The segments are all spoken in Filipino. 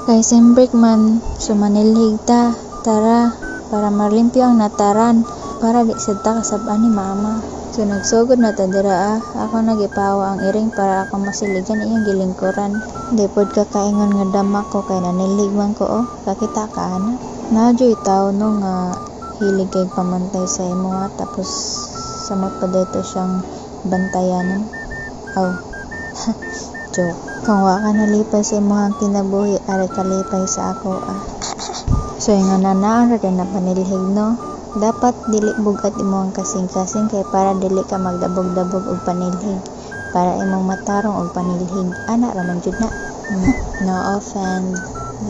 Kay sembrik man, sumanilhig ta. Tara, para malimpyo ang nataran. Para di sad ta kasab-an ni mama. So nagsugod na ta dira Ako nagipawa ang iring para ako masiligan iyang gilingkuran. Di pod ka kaingon nga dama ko kay nanilig man ko kakita ka ana. Nadyo'y tao no nga hilig kay pamantay sa imo tapos samot pa dito siyang bantayan. Joke. Kung wa ka nalipay sa imong kinabuhi, ari kalipay sa ako So nga nanaan ra na panilhig no. Dapat dili bugat imong kasing-kasing kay para dili ka magdabog-dabog og panilhig. Para imong matarong og panilhig. Ana ra man jud na. No offend.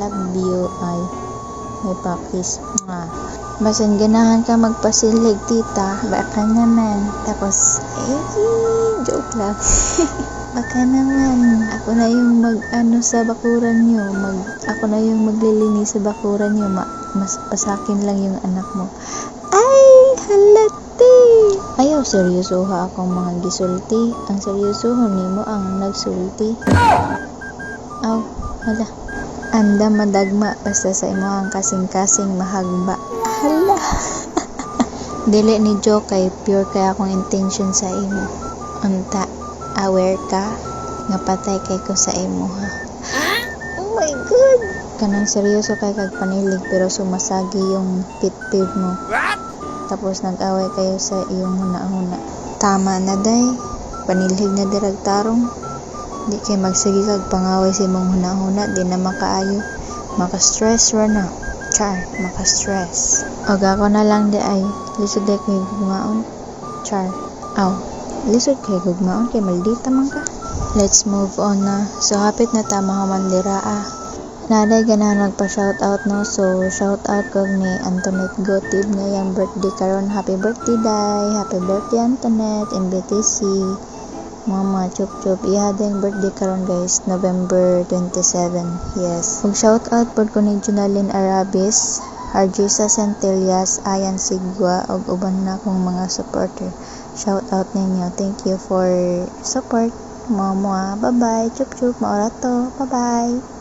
Love you ay. May pakis. Basan ganahan ka magpasilhig tita, baka naman. Tapos joke lang. Baka naman, ako na yung sa bakuran nyo. Ako na yung maglilinis sa bakuran nyo. Mas pasakin lang yung anak mo. Ay, halati! Ayaw, seryosoha akong mga gisulti. Ang seryosohon nimo ang nagsulti. Hala. Anda madagma basta sa imo ang kasing-kasing mahagba. Hala. Dili ni joke kay pure kay akong intention sa imo. Unta, aware ka nga patay kay ko sa imo ha. Oh my god. Kanang seryoso kay kag panilig pero sumasagi yung pit-pit mo. Tapos nag-away kayo sa iyong huna-huna. Tama na day. Panilhig na dirag tarong. Di kay magsigi kag pangaway sa imong huna-huna, di na makaayo. Maka-stress ra na. Char, maka-stress. Og ako na lang di ay lisod kay gugmaon. Char. Lisod kay gugmaon kay maldita man ka. Let's move on na. So hapit na ta mga mandira Naday ganahan nagpa-shoutout no. So shoutout ko ni Antoinette Gotib na yung birthday karon. Happy birthday day. Happy birthday Antoinette. MBTC. Mama chup-chup. Ihada yung birthday karon guys. November 27. Yes. Ug shoutout pod ko ni Junalyn Arabis, Arjisa Centellas, Ayan Sigwa ug uban na akong mga supporter. Shoutout ninyo. Thank you for support. Mama, bye-bye. Chup-chup. Maorato. Bye-bye.